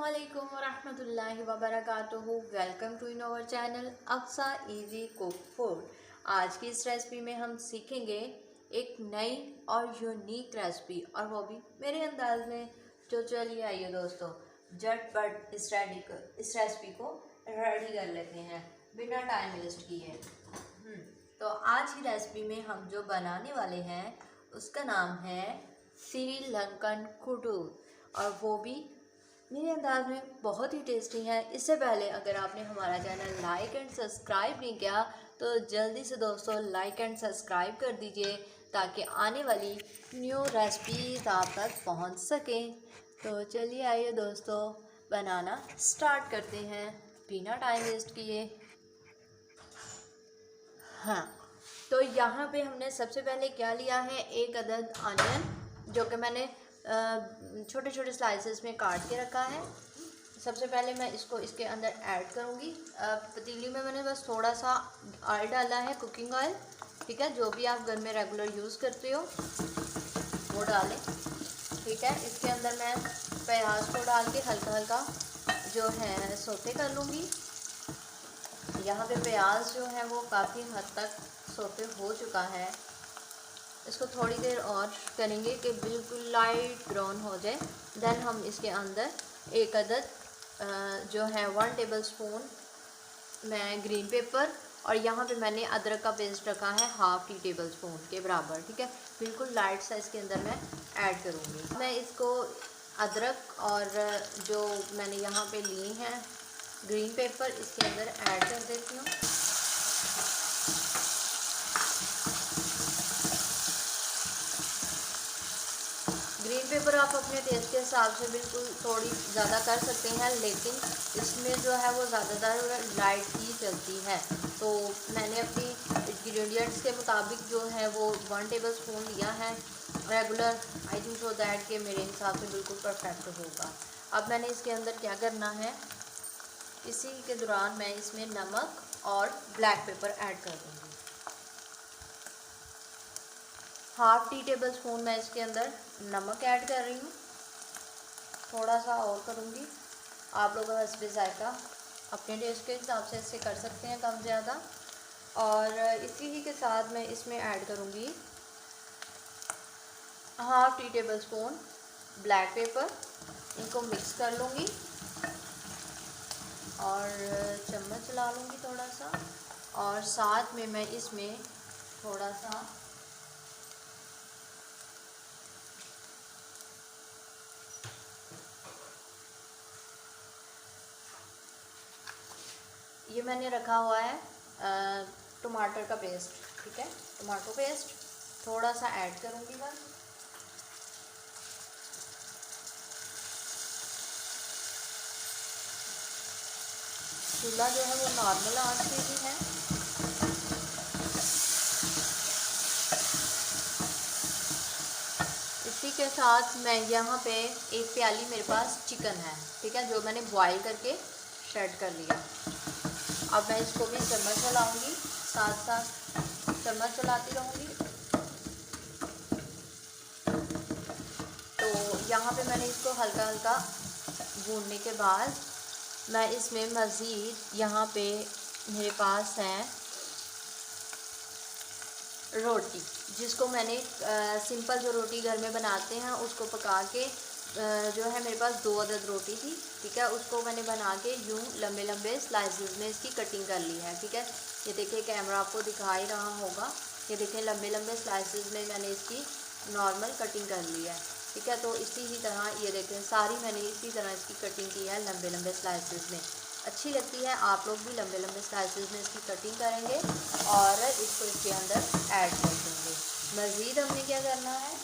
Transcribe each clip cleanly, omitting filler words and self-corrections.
अस्सलामुअलैकुम वरहमतुल्लाहि वबरकातुहू। Welcome to in our channel Aksa easy cook food. आज की इस रेसिपी में हम सीखेंगे एक नई और यूनिक रेसिपी, और वो भी मेरे अंदाज में। तो चलिए आइए दोस्तों, झटपट इस रेसिपी को रेडी कर लेते हैं बिना टाइम वेस्ट किए। तो आज की रेसिपी में हम जो बनाने वाले हैं उसका नाम है श्रीलंकन कुडू, और वो भी मेरे अंदाज में बहुत ही टेस्टी है। इससे पहले अगर आपने हमारा चैनल लाइक एंड सब्सक्राइब नहीं किया तो जल्दी से दोस्तों लाइक एंड सब्सक्राइब कर दीजिए, ताकि आने वाली न्यू रेसिपीज आप तक पहुंच सकें। तो चलिए आइए दोस्तों, बनाना स्टार्ट करते हैं बिना टाइम वेस्ट किए। हाँ, तो यहाँ पे हमने सबसे पहले क्या लिया है, एक अदद अनियन, जो कि मैंने छोटे छोटे स्लाइसेस में काट के रखा है। सबसे पहले मैं इसको इसके अंदर ऐड करूँगी। पतीली में मैंने बस थोड़ा सा ऑयल डाला है, कुकिंग ऑयल, ठीक है, जो भी आप घर में रेगुलर यूज़ करते हो वो डालें, ठीक है। इसके अंदर मैं प्याज को डाल के हल्का हल्का जो है सौते कर लूँगी। यहाँ पे प्याज जो है वो काफ़ी हद तक सौते हो चुका है। इसको थोड़ी देर और करेंगे कि बिल्कुल लाइट ब्राउन हो जाए। देन हम इसके अंदर एक अदद जो है 1 टेबलस्पून मैं ग्रीन पेपर, और यहाँ पे मैंने अदरक का पेस्ट रखा है हाफ टी टेबल स्पून के बराबर, ठीक है। बिल्कुल लाइट सा इसके अंदर मैं ऐड करूँगी। मैं इसको अदरक और जो मैंने यहाँ पे लिए हैं ग्रीन पेपर, इसके अंदर ऐड कर देती हूँ। ग्रीन पेपर आप अपने टेस्ट के हिसाब से बिल्कुल थोड़ी ज़्यादा कर सकते हैं, लेकिन इसमें जो है वो ज़्यादातर लाइट ही चलती है। तो मैंने अपनी इंग्रेडिएंट्स के मुताबिक जो है वो 1 टेबलस्पून लिया है regular. I think so that के मेरे हिसाब से बिल्कुल परफेक्ट होगा। अब मैंने इसके अंदर क्या करना है, इसी के दौरान मैं इसमें नमक और ब्लैक पेपर ऐड कर दूँगी। हाफ टी टेबल स्पून मैं इसके अंदर नमक ऐड कर रही हूँ, थोड़ा सा और करूँगी। आप लोग हस्बे जायका अपने टेस्ट के हिसाब से इससे कर सकते हैं कम ज़्यादा। और इसी ही के साथ मैं इसमें ऐड करूँगी half tea table spoon black pepper. इनको मिक्स कर लूँगी और चम्मच चला लूँगी थोड़ा सा, और साथ में मैं इसमें थोड़ा सा ये मैंने रखा हुआ है टमाटर का पेस्ट, ठीक है, टमाटो पेस्ट थोड़ा सा ऐड करूँगी बस। चूल्हा जो है वो नॉर्मल आंच पे ही है। इसी के साथ मैं यहाँ पे एक प्याली मेरे पास चिकन है, ठीक है, जो मैंने बॉईल करके शेड कर लिया। अब मैं इसको भी चम्मच चलाऊँगी, साथ साथ चम्मच चलाती रहूँगी। तो यहाँ पे मैंने इसको हल्का हल्का भूनने के बाद मैं इसमें मज़ीद यहाँ पे मेरे पास है रोटी, जिसको मैंने सिंपल जो रोटी घर में बनाते हैं उसको पका के जो है मेरे पास 2 अदद रोटी थी, ठीक है, उसको मैंने बना के यूँ लंबे लंबे स्लाइसेस में इसकी कटिंग कर ली है, ठीक है। ये देखिए, कैमरा आपको दिखा ही रहा होगा, ये देखिए लंबे लंबे स्लाइसेस में मैंने इसकी नॉर्मल कटिंग कर ली है, ठीक है। तो इसी ही तरह ये देखें सारी मैंने इसी तरह इसकी कटिंग की है लंबे लंबे स्लाइसेस में। अच्छी लगती है, आप लोग भी लंबे लंबे स्लाइसेस में इसकी कटिंग करेंगे और इसको इसके अंदर ऐड कर देंगे। मज़ीद हमने क्या करना है,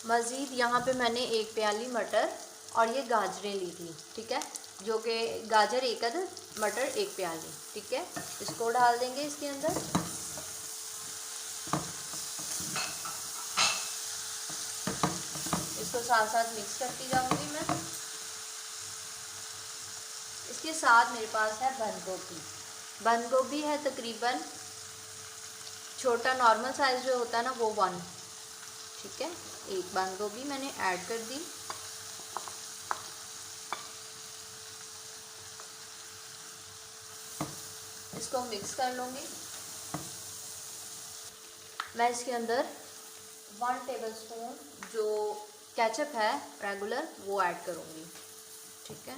मज़ीद यहाँ पे मैंने एक प्याली मटर और ये गाजरें ली थी, ठीक है, जो कि गाजर एक अदद, मटर एक प्याली, ठीक है। इसको डाल देंगे इसके अंदर। इसको साथ साथ मिक्स करती जाऊँगी मैं। इसके साथ मेरे पास है बंद गोभी। बंद गोभी है तकरीबन छोटा नॉर्मल साइज़ जो होता है ना वो 1, ठीक है, एक बंद गोभी मैंने ऐड कर दी। इसको मिक्स कर लूँगी। मैं इसके अंदर 1 टेबलस्पून जो केचप है रेगुलर वो ऐड करूँगी। ठीक है,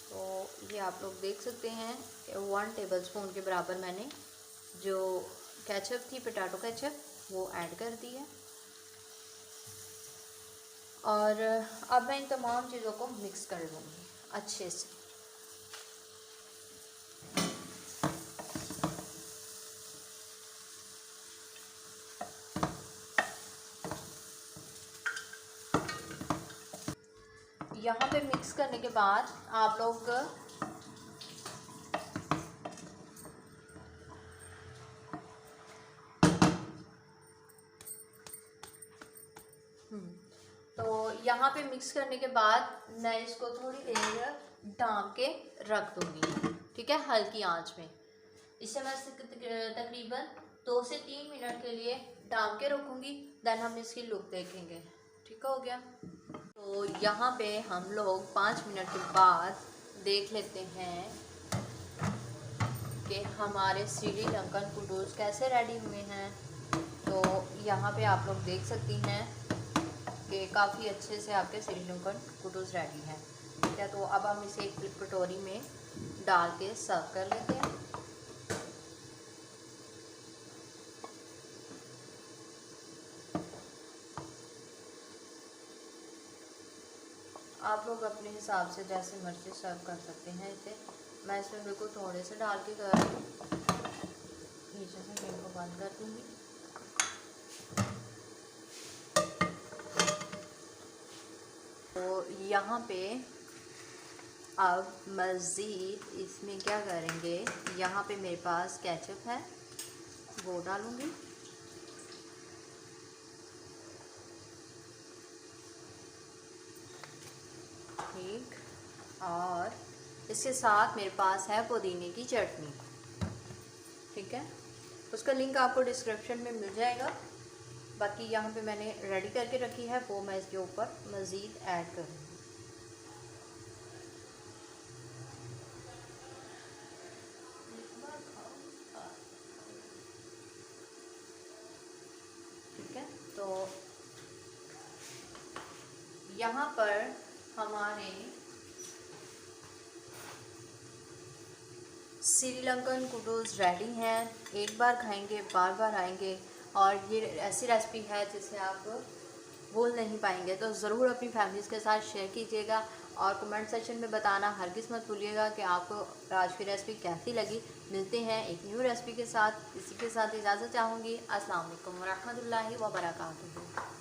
तो ये आप लोग देख सकते हैं कि 1 टेबलस्पून के बराबर मैंने जो केचप थी, पोटैटो केचप, वो ऐड कर दी है। और अब मैं इन तमाम चीज़ों को मिक्स कर लूँगी अच्छे से। यहाँ पे मिक्स करने के बाद आप लोग तो यहाँ पे मिक्स करने के बाद मैं इसको थोड़ी देर ढक के रख दूँगी। ठीक है, हल्की आंच में। इसे मैं तकरीबन 2 से 3 मिनट के लिए ढक के रखूँगी। देन हम इसकी लुक देखेंगे। ठीक हो गया। तो यहाँ पे हम लोग 5 मिनट के बाद देख लेते हैं कि हमारे श्रीलंकन कुटूस कैसे रेडी हुए हैं। तो यहाँ पे आप लोग देख सकती हैं कि काफ़ी अच्छे से आपके श्रीलंकन कुटूस रेडी हैं। ठीक है, तो अब हम इसे एक कटोरी में डाल के सर्व कर लेते हैं। आप लोग अपने हिसाब से जैसे मर्जी सर्व कर सकते हैं इसे। मैं इसमें बिल्कुल थोड़े से डाल के कर रही हूँ। नीचे से फ्लेम को बंद कर दूँगी। तो यहाँ पे अब मज़ीद इसमें क्या करेंगे, यहाँ पे मेरे पास केचप है वो डालूँगी। ठीक, और इसके साथ मेरे पास है पुदीने की चटनी। ठीक है, उसका लिंक आपको डिस्क्रिप्शन में मिल जाएगा। बाकी यहाँ पे मैंने रेडी करके रखी है, वो मैं इसके ऊपर मज़ीद ऐड करूँगी। ठीक है, तो यहाँ पर हमारे श्रीलंकन कुटूस रेडी हैं। एक बार खाएंगे बार बार आएंगे, और ये ऐसी रेसिपी है जिसे आप भूल नहीं पाएंगे। तो ज़रूर अपनी फैमिलीज़ के साथ शेयर कीजिएगा और कमेंट सेक्शन में बताना हरगिज़ मत भूलिएगा कि आपको आज की रेसिपी कैसी लगी। मिलते हैं एक न्यू रेसिपी के साथ। इसी के साथ इजाज़त चाहूँगी। अस्सलाम वालेकुम व रहमतुल्लाहि व बरकातुहू।